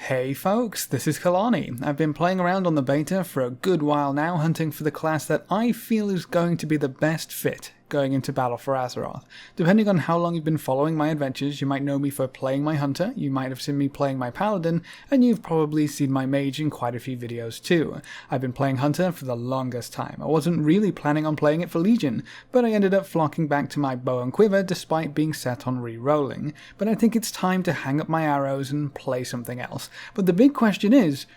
Hey folks, this is Kelani. I've been playing around on the beta for a good while now, hunting for the class that I feel is going to be the best fit going into Battle for Azeroth. Depending on how long you've been following my adventures, you might know me for playing my Hunter, you might have seen me playing my Paladin, and you've probably seen my Mage in quite a few videos too. I've been playing Hunter for the longest time. I wasn't really planning on playing it for Legion, but I ended up flocking back to my bow and quiver despite being set on re-rolling. But I think it's time to hang up my arrows and play something else. But the big question is,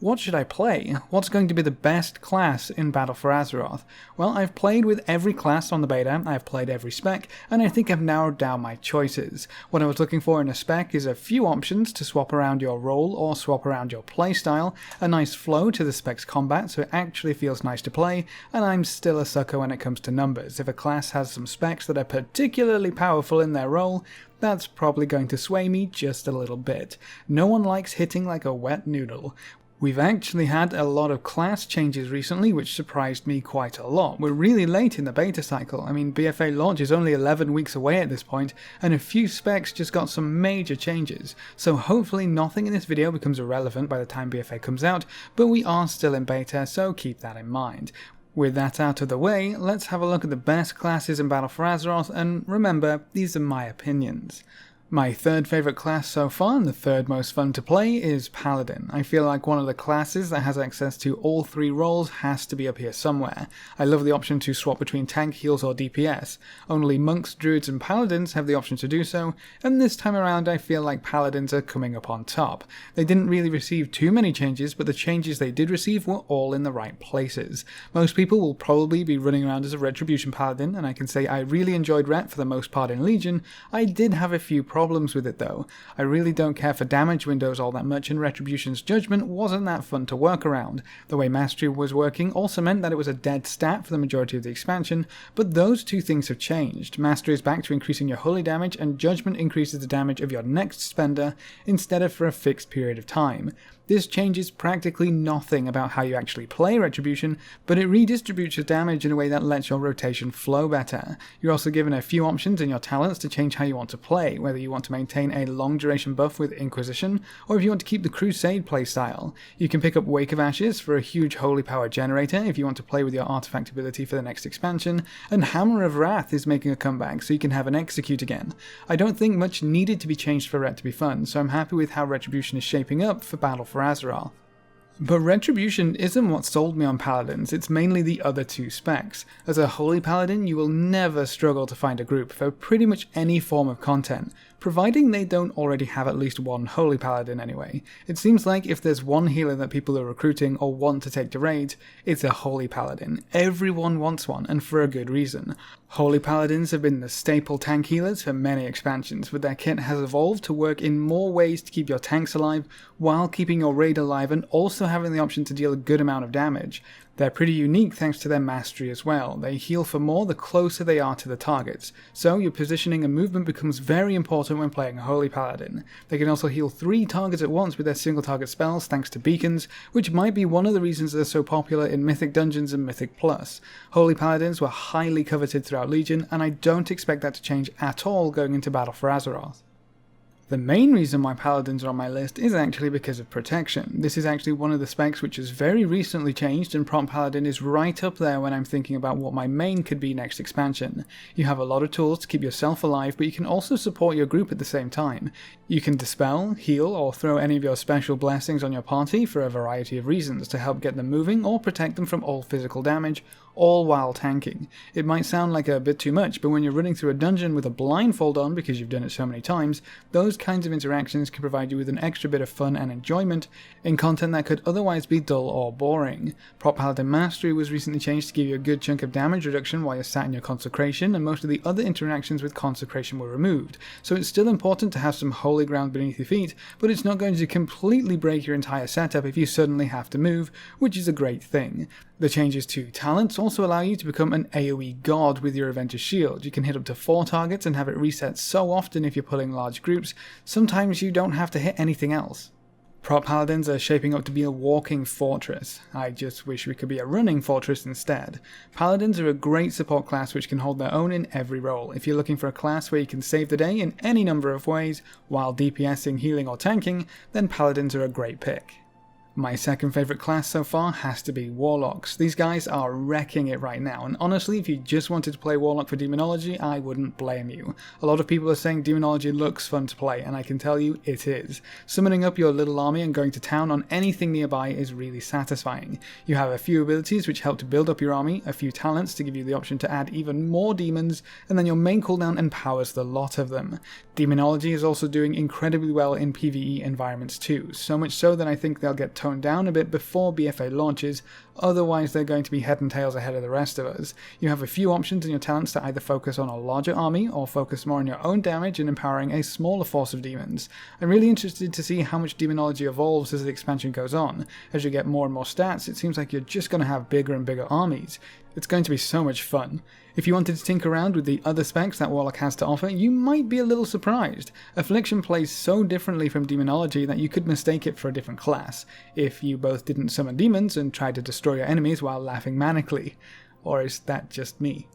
what should I play? What's going to be the best class in Battle for Azeroth? Well, I've played with every class on the beta, I've played every spec, and I think I've narrowed down my choices. What I was looking for in a spec is a few options to swap around your role or swap around your playstyle, a nice flow to the spec's combat so it actually feels nice to play, and I'm still a sucker when it comes to numbers. If a class has some specs that are particularly powerful in their role, that's probably going to sway me just a little bit. No one likes hitting like a wet noodle. We've actually had a lot of class changes recently, which surprised me quite a lot. We're really late in the beta cycle. I mean, BFA launch is only 11 weeks away at this point, and a few specs just got some major changes. So hopefully nothing in this video becomes irrelevant by the time BFA comes out, but we are still in beta, so keep that in mind. With that out of the way, let's have a look at the best classes in Battle for Azeroth, and remember, these are my opinions. My third favourite class so far, and the third most fun to play, is Paladin. I feel like one of the classes that has access to all three roles has to be up here somewhere. I love the option to swap between tank, heals or DPS. Only monks, druids and paladins have the option to do so, and this time around I feel like paladins are coming up on top. They didn't really receive too many changes, but the changes they did receive were all in the right places. Most people will probably be running around as a Retribution Paladin, and I can say I really enjoyed Ret for the most part in Legion. I did have a few problems with it though. I really don't care for damage windows all that much, and Retribution's Judgment wasn't that fun to work around. The way Mastery was working also meant that it was a dead stat for the majority of the expansion, but those two things have changed. Mastery is back to increasing your holy damage, and Judgment increases the damage of your next spender instead of for a fixed period of time. This changes practically nothing about how you actually play Retribution, but it redistributes your damage in a way that lets your rotation flow better. You're also given a few options in your talents to change how you want to play, whether you want to maintain a long duration buff with Inquisition, or if you want to keep the Crusade playstyle. You can pick up Wake of Ashes for a huge holy power generator if you want to play with your artifact ability for the next expansion, and Hammer of Wrath is making a comeback so you can have an Execute again. I don't think much needed to be changed for Ret to be fun, so I'm happy with how Retribution is shaping up for Battle for Azeroth. But Retribution isn't what sold me on Paladins, it's mainly the other two specs. As a Holy Paladin, you will never struggle to find a group for pretty much any form of content, providing they don't already have at least one Holy Paladin anyway. It seems like if there's one healer that people are recruiting or want to take to raids, it's a Holy Paladin. Everyone wants one, and for a good reason. Holy Paladins have been the staple tank healers for many expansions, but their kit has evolved to work in more ways to keep your tanks alive, while keeping your raid alive and also having the option to deal a good amount of damage. They're pretty unique thanks to their mastery as well. They heal for more the closer they are to the targets, so your positioning and movement becomes very important when playing a Holy Paladin. They can also heal 3 targets at once with their single target spells thanks to beacons, which might be one of the reasons they're so popular in Mythic Dungeons and Mythic Plus. Holy Paladins were highly coveted throughout Legion, and I don't expect that to change at all going into Battle for Azeroth. The main reason why Paladins are on my list is actually because of protection. This is actually one of the specs which has very recently changed, and Prompt Paladin is right up there when I'm thinking about what my main could be next expansion. You have a lot of tools to keep yourself alive, but you can also support your group at the same time. You can dispel, heal, or throw any of your special blessings on your party for a variety of reasons to help get them moving or protect them from all physical damage, all while tanking. It might sound like a bit too much, but when you're running through a dungeon with a blindfold on because you've done it so many times, those kinds of interactions can provide you with an extra bit of fun and enjoyment in content that could otherwise be dull or boring. Prop Paladin Mastery was recently changed to give you a good chunk of damage reduction while you're sat in your Consecration, and most of the other interactions with Consecration were removed, so it's still important to have some holy ground beneath your feet, but it's not going to completely break your entire setup if you suddenly have to move, which is a great thing. The changes to talents also allow you to become an AoE god with your Avenger's Shield. You can hit up to 4 targets and have it reset so often if you're pulling large groups, sometimes you don't have to hit anything else. Prop Paladins are shaping up to be a walking fortress. I just wish we could be a running fortress instead. Paladins are a great support class which can hold their own in every role. If you're looking for a class where you can save the day in any number of ways, while DPSing, healing or tanking, then Paladins are a great pick. My second favourite class so far has to be Warlocks. These guys are wrecking it right now, and honestly, if you just wanted to play Warlock for Demonology, I wouldn't blame you. A lot of people are saying Demonology looks fun to play, and I can tell you it is. Summoning up your little army and going to town on anything nearby is really satisfying. You have a few abilities which help to build up your army, a few talents to give you the option to add even more demons, and then your main cooldown empowers the lot of them. Demonology is also doing incredibly well in PvE environments too, so much so that I think they'll get toned down a bit before BFA launches, otherwise they're going to be head and tails ahead of the rest of us. You have a few options in your talents to either focus on a larger army or focus more on your own damage and empowering a smaller force of demons. I'm really interested to see how much Demonology evolves as the expansion goes on. As you get more and more stats, it seems like you're just going to have bigger and bigger armies. It's going to be so much fun. If you wanted to tinker around with the other specs that Warlock has to offer, you might be a little surprised. Affliction plays so differently from Demonology that you could mistake it for a different class, if you both didn't summon demons and tried to destroy your enemies while laughing manically. Or is that just me?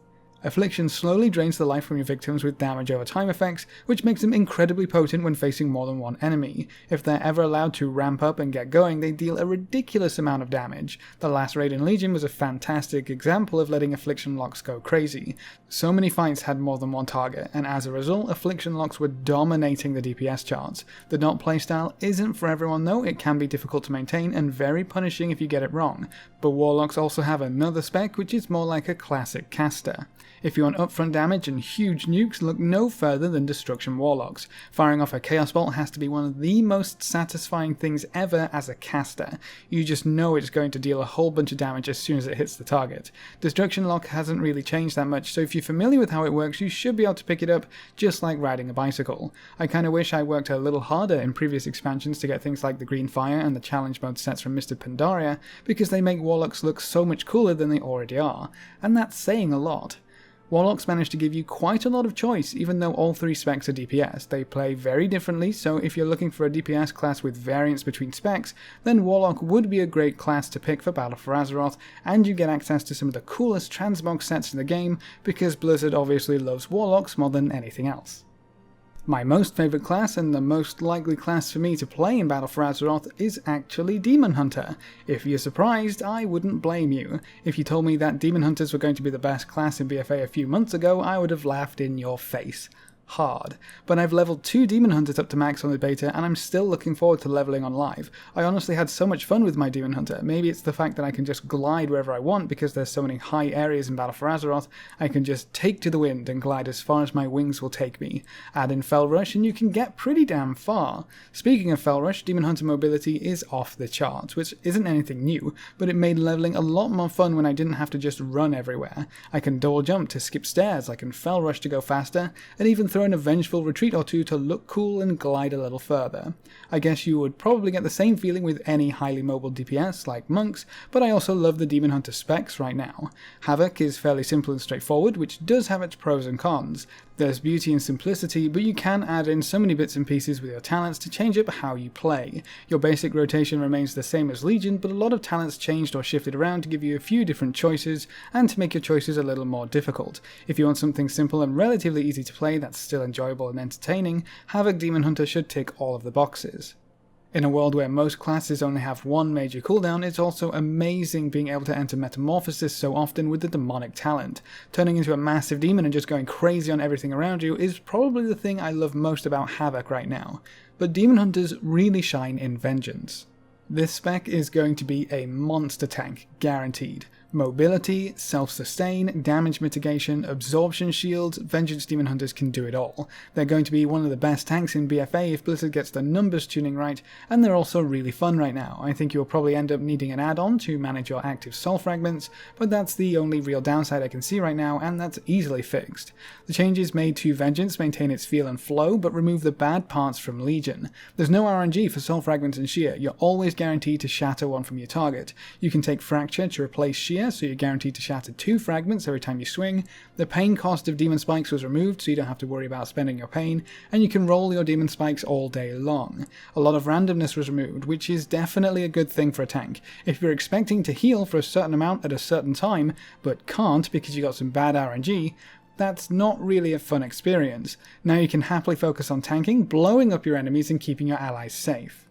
Affliction slowly drains the life from your victims with damage over time effects, which makes them incredibly potent when facing more than one enemy. If they're ever allowed to ramp up and get going, they deal a ridiculous amount of damage. The last raid in Legion was a fantastic example of letting Affliction locks go crazy. So many fights had more than one target, and as a result, Affliction locks were dominating the DPS charts. The dot playstyle isn't for everyone though, it can be difficult to maintain and very punishing if you get it wrong, but Warlocks also have another spec which is more like a classic caster. If you want upfront damage and huge nukes, look no further than Destruction Warlocks. Firing off a Chaos Bolt has to be one of the most satisfying things ever as a caster. You just know it's going to deal a whole bunch of damage as soon as it hits the target. Destruction Lock hasn't really changed that much, so if you're familiar with how it works, you should be able to pick it up just like riding a bicycle. I kinda wish I worked a little harder in previous expansions to get things like the Green Fire and the Challenge Mode sets from Mr. Pandaria, because they make Warlocks look so much cooler than they already are, and that's saying a lot. Warlocks manage to give you quite a lot of choice, even though all three specs are DPS. They play very differently, so if you're looking for a DPS class with variance between specs, then Warlock would be a great class to pick for Battle for Azeroth, and you get access to some of the coolest transmog sets in the game, because Blizzard obviously loves Warlocks more than anything else. My most favourite class, and the most likely class for me to play in Battle for Azeroth, is actually Demon Hunter. If you're surprised, I wouldn't blame you. If you told me that Demon Hunters were going to be the best class in BFA a few months ago, I would have laughed in your face. Hard. But I've leveled 2 Demon Hunters up to max on the beta, and I'm still looking forward to leveling on live. I honestly had so much fun with my Demon Hunter. Maybe it's the fact that I can just glide wherever I want because there's so many high areas in Battle for Azeroth. I can just take to the wind and glide as far as my wings will take me. Add in Fell Rush and you can get pretty damn far. Speaking of Fell Rush, Demon Hunter mobility is off the charts, which isn't anything new, but it made leveling a lot more fun when I didn't have to just run everywhere. I can double jump to skip stairs, I can Fell Rush to go faster, and even throw in a vengeful retreat or two to look cool and glide a little further. I guess you would probably get the same feeling with any highly mobile DPS like monks, but I also love the Demon Hunter specs right now. Havoc is fairly simple and straightforward, which does have its pros and cons. There's beauty and simplicity, but you can add in so many bits and pieces with your talents to change up how you play. Your basic rotation remains the same as Legion, but a lot of talents changed or shifted around to give you a few different choices, and to make your choices a little more difficult. If you want something simple and relatively easy to play that's still enjoyable and entertaining, Havoc Demon Hunter should tick all of the boxes. In a world where most classes only have one major cooldown, it's also amazing being able to enter Metamorphosis so often with the demonic talent. Turning into a massive demon and just going crazy on everything around you is probably the thing I love most about Havoc right now. But Demon Hunters really shine in Vengeance. This spec is going to be a monster tank, guaranteed. Mobility, self-sustain, damage mitigation, absorption shields, Vengeance Demon Hunters can do it all. They're going to be one of the best tanks in BFA if Blizzard gets the numbers tuning right, and they're also really fun right now. I think you'll probably end up needing an add-on to manage your active soul fragments, but that's the only real downside I can see right now, and that's easily fixed. The changes made to Vengeance maintain its feel and flow, but remove the bad parts from Legion. There's no RNG for soul fragments and shear, you're always guaranteed to shatter one from your target. You can take Fracture to replace shear, DPS, so you're guaranteed to shatter 2 fragments every time you swing. The pain cost of demon spikes was removed, so you don't have to worry about spending your pain, and you can roll your demon spikes all day long. A lot of randomness was removed, which is definitely a good thing for a tank. If you're expecting to heal for a certain amount at a certain time, but can't because you got some bad RNG, that's not really a fun experience. Now you can happily focus on tanking, blowing up your enemies and keeping your allies safe.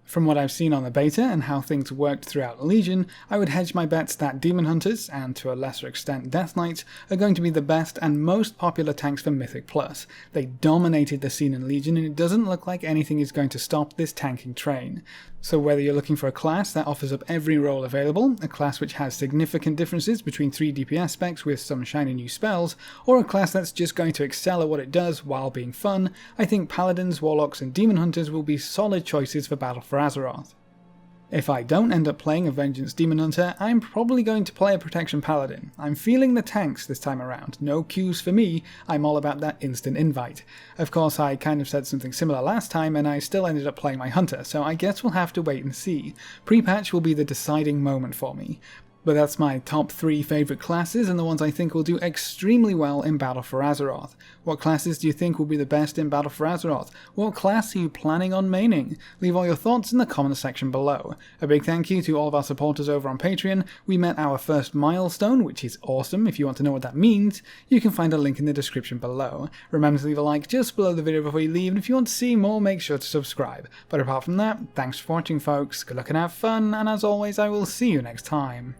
From what I've seen on the beta and how things worked throughout Legion, I would hedge my bets that Demon Hunters, and to a lesser extent Death Knights, are going to be the best and most popular tanks for Mythic Plus. They dominated the scene in Legion, and it doesn't look like anything is going to stop this tanking train. So whether you're looking for a class that offers up every role available, a class which has significant differences between 3 DPS specs with some shiny new spells, or a class that's just going to excel at what it does while being fun, I think Paladins, Warlocks and Demon Hunters will be solid choices for Battle for Azeroth. If I don't end up playing a Vengeance Demon Hunter, I'm probably going to play a Protection Paladin. I'm feeling the tanks this time around. No queues for me, I'm all about that instant invite. Of course, I kind of said something similar last time and I still ended up playing my Hunter, so I guess we'll have to wait and see. Pre-patch will be the deciding moment for me. But that's my top 3 favourite classes and the ones I think will do extremely well in Battle for Azeroth. What classes do you think will be the best in Battle for Azeroth? What class are you planning on maining? Leave all your thoughts in the comment section below. A big thank you to all of our supporters over on Patreon. We met our first milestone, which is awesome. If you want to know what that means, you can find a link in the description below. Remember to leave a like just below the video before you leave, and if you want to see more, make sure to subscribe. But apart from that, thanks for watching folks, good luck and have fun, and as always I will see you next time.